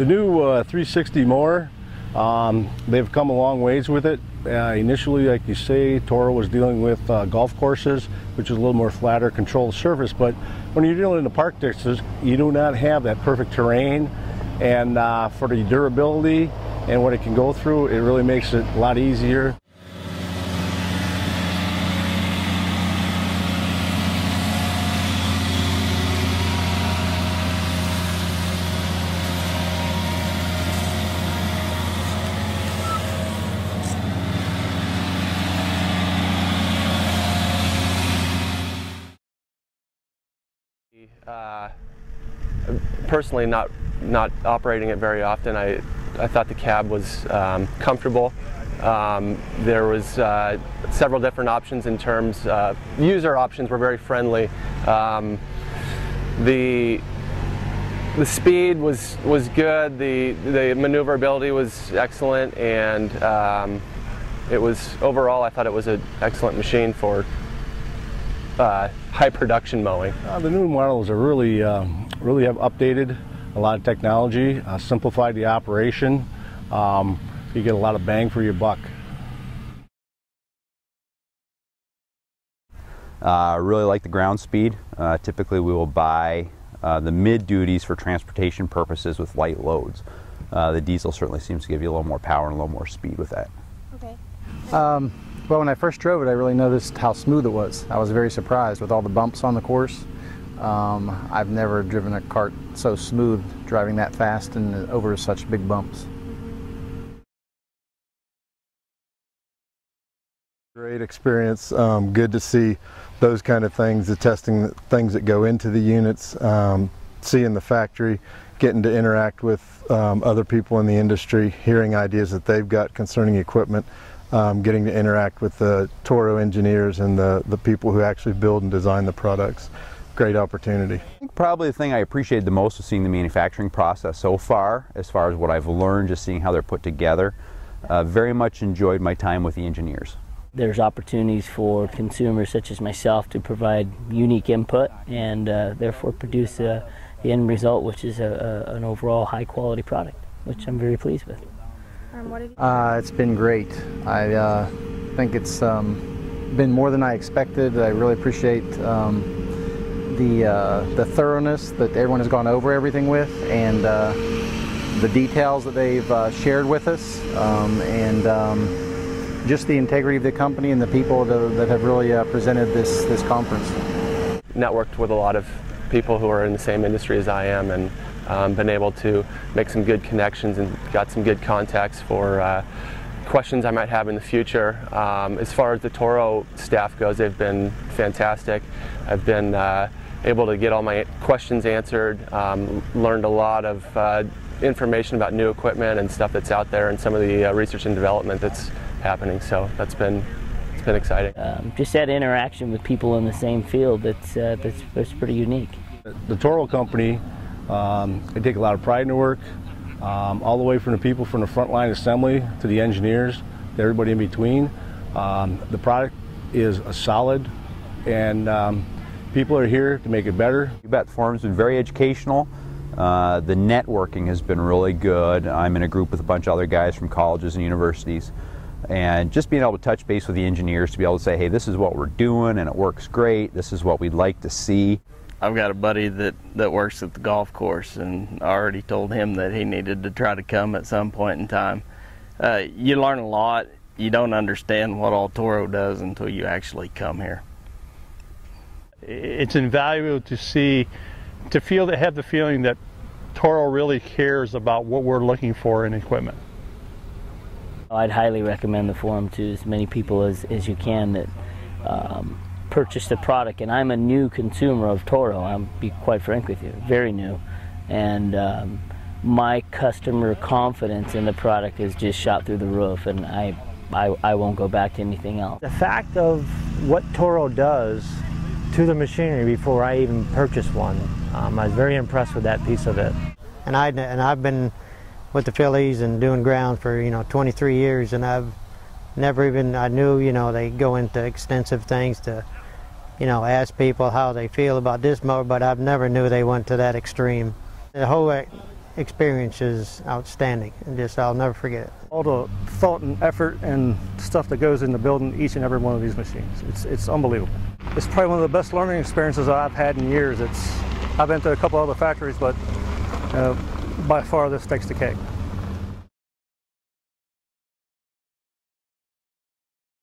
The new 360 mower, they've come a long ways with it. Initially, like you say, Toro was dealing with golf courses, which is a little more flatter controlled surface, but when you're dealing in the park districts, you do not have that perfect terrain, and for the durability and what it can go through, it really makes it a lot easier. Personally, not operating it very often. I thought the cab was comfortable. There was several different options in terms of user options were very friendly. The speed was good. The maneuverability was excellent, and it was overall, I thought it was an excellent machine for high production mowing. The new models are really have updated a lot of technology, simplified the operation. You get a lot of bang for your buck. I really like the ground speed. Typically we will buy the mid duties for transportation purposes with light loads. The diesel certainly seems to give you a little more power and a little more speed with that. Okay. Well, when I first drove it, I really noticed how smooth it was. I was very surprised with all the bumps on the course. I've never driven a cart so smooth, driving that fast and over such big bumps. Great experience. Good to see those kind of things, the testing things that go into the units, seeing the factory, getting to interact with other people in the industry, hearing ideas that they've got concerning equipment. Getting to interact with the Toro engineers and the people who actually build and design the products. Great opportunity. I think probably the thing I appreciated the most was seeing the manufacturing process so far, as what I've learned, just seeing how they're put together. Very much enjoyed my time with the engineers. There's opportunities for consumers such as myself to provide unique input and therefore produce the end result, which is an overall high quality product, which I'm very pleased with. It's been great. I think it's been more than I expected. I really appreciate the thoroughness that everyone has gone over everything with, and the details that they've shared with us, and just the integrity of the company and the people that have really presented this conference. Networked with a lot of people who are in the same industry as I am, and been able to make some good connections and got some good contacts for questions I might have in the future. As far as the Toro staff goes, they've been fantastic. I've been able to get all my questions answered, learned a lot of information about new equipment and stuff that's out there and some of the research and development that's happening, so it's been exciting. Just that interaction with people in the same field, that's pretty unique. The Toro company, they take a lot of pride in their work, all the way from the people from the frontline assembly to the engineers, to everybody in between. The product is solid, and people are here to make it better. You bet. The forum's been very educational. The networking has been really good. I'm in a group with a bunch of other guys from colleges and universities, and just being able to touch base with the engineers to be able to say, hey, this is what we're doing and it works great, this is what we'd like to see. I've got a buddy that works at the golf course, and I already told him that he needed to try to come at some point in time. You learn a lot. You don't understand what all Toro does until you actually come here. It's invaluable to have the feeling that Toro really cares about what we're looking for in equipment. I'd highly recommend the forum to as many people as you can that purchase the product. And I'm a new consumer of Toro, I'll be quite frank with you, very new. And my customer confidence in the product has just shot through the roof, and I won't go back to anything else. The fact of what Toro does to the machinery before I even purchased one, I was very impressed with that piece of it. And I've been with the Phillies and doing ground for 23 years, and I've never even, I knew they go into extensive things to ask people how they feel about this mower, but I've never knew they went to that extreme. The whole experience is outstanding, and just I'll never forget it. All the thought and effort and stuff that goes into building each and every one of these machines, it's unbelievable. It's probably one of the best learning experiences I've had in years. I've been to a couple other factories, but by far this takes the cake.